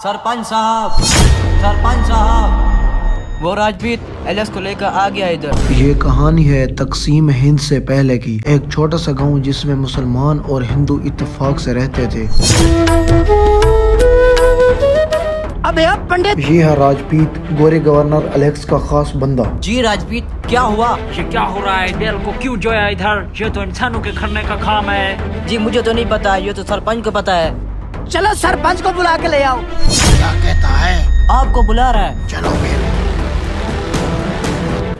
सरपंच साहब, सरपंच साहब, वो राजवीर एलेक्स को लेकर आ गया इधर। ये कहानी है तकसीम हिंद से पहले की। एक छोटा सा गांव जिसमें मुसलमान और हिंदू इत्तेफाक से रहते थे। अबे अब पंडित, ये है राजपीत, गोरे गवर्नर एलेक्स का खास बंदा। जी राजवीर, क्या हुआ? ये क्या हो रहा है? बैल को क्यों जोया इधर? ये तो इंसानों के करने का काम है। जी मुझे तो नहीं पता, ये तो सरपंच को पता है। चलो सरपंच को बुला के ले आओ। क्या कहता है? आपको बुला रहा है। चलो फिर।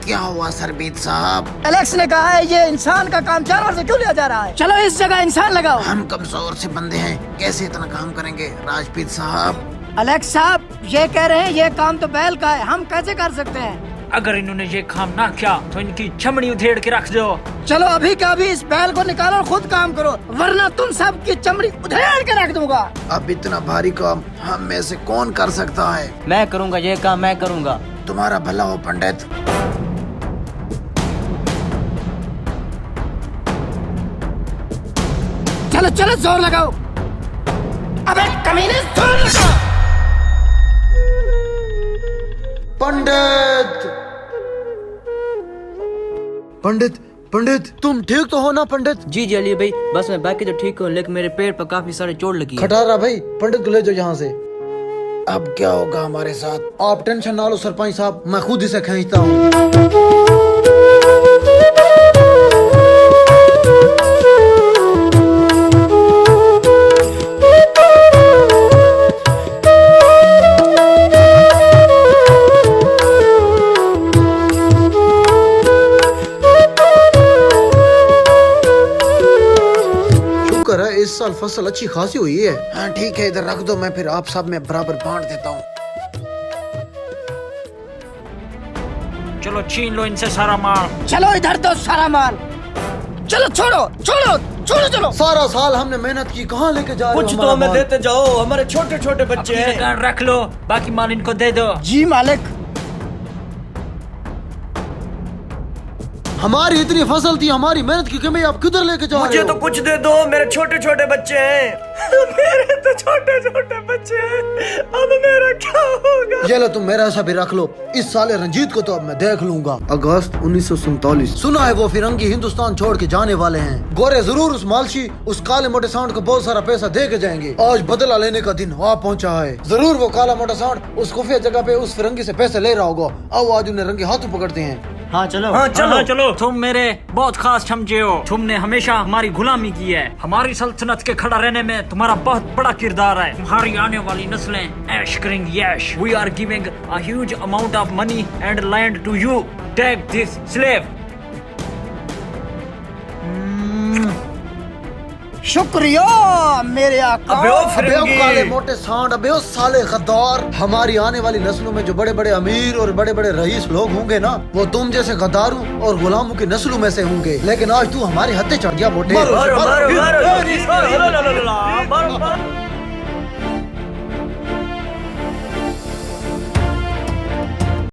क्या हुआ सरबीत साहब? एलेक्स ने कहा है ये इंसान का काम जानवर से क्यों लिया जा रहा है। चलो इस जगह इंसान लगाओ। हम कमजोर से बंदे हैं, कैसे इतना काम करेंगे राजपीत साहब? एलेक्स साहब ये कह रहे हैं ये काम तो बैल का है, हम कैसे कर सकते हैं? अगर इन्होंने ये काम ना किया तो इनकी चमड़ी उधेड़ के रख दो। चलो अभी का अभी इस बैल को निकालो और खुद काम करो, वरना तुम सब की चमड़ी उधेड़ के रख दूंगा। अब इतना भारी काम हम में से कौन कर सकता है? मैं करूंगा, ये काम मैं करूंगा। तुम्हारा भला हो पंडित। चलो चलो जोर लगाओ। अबे कमीने जोर लगाओ। पंडित, पंडित, पंडित, तुम ठीक तो हो ना पंडित? जी जी अली भाई, बस मैं बाकी तो ठीक हूँ, लेकिन मेरे पेड़ पर काफी सारे चोट लगी है। खटारा भाई, पंडित को ले जाओ यहाँ से। अब क्या होगा हमारे साथ? आप टेंशन ना लो सरपंच साहब, मैं खुद इसे खींचता हूँ। इस साल फसल अच्छी खासी हुई है। हाँ ठीक है, इधर रख दो, मैं फिर आप सब में बराबर बांट देता हूँ। चलो छीन लो इनसे सारा माल। चलो इधर दो सारा माल। चलो छोड़ो छोड़ो छोड़ो चलो। सारा साल हमने मेहनत की, कहाँ लेके जा रहे हो? कुछ तो हमारा हमें माल? देते जाओ, हमारे छोटे छोटे बच्चे अपनी हैं। जगह रख लो, बाकी माल इनको दे दो। जी मालिक। हमारी इतनी फसल थी, हमारी मेहनत की कमी आप किधर लेके जा रहे मुझे हो? तो कुछ दे दो, मेरे छोटे छोटे बच्चे हैं। मेरे तो छोटे छोटे बच्चे हैं, अब मेरा क्या होगा? ये लो तुम मेरा ऐसा भी रख लो, इस साले रंजीत को तो अब मैं देख लूंगा। अगस्त 1947। सुना है वो फिरंगी हिंदुस्तान छोड़ के जाने वाले हैं। गोरे जरूर उस मालशी, उस काले मोटे सांड को बहुत सारा पैसा दे के जाएंगे। आज बदला लेने का दिन आ पहुंचा है। जरूर वो काला मोटा सांड उस खुफिया जगह पे उस फिरंगी से पैसे ले रहा होगा। आओ आज उन्हें रंगे हाथों पकड़ते हैं। हाँ चलो, हाँ चलो। तुम मेरे बहुत खास समझे हो। तुमने हमेशा हमारी गुलामी की है। हमारी सल्तनत के खड़ा रहने में तुम्हारा बहुत बड़ा किरदार है। तुम्हारी आने वाली नस्लें ऐश करेंगी ऐश। We are giving a huge amount of money and land to you. Take this slave. शुक्रिया मेरे आका। अबे ओ काले मोटे सांड, अबे ओ साले गद्दार। हमारी आने वाली नस्लों में जो बड़े बड़े अमीर और बड़े बड़े रईस लोग होंगे ना, वो तुम जैसे गद्दारों और गुलामों की नस्लों में से होंगे। लेकिन आज तू हमारी हत्या चढ़ गया मोटे। मारो, मारो, मारो, मारो, मारो, मारो, मारो, मारो, मारो, मारो, मारो, मारो, मारो,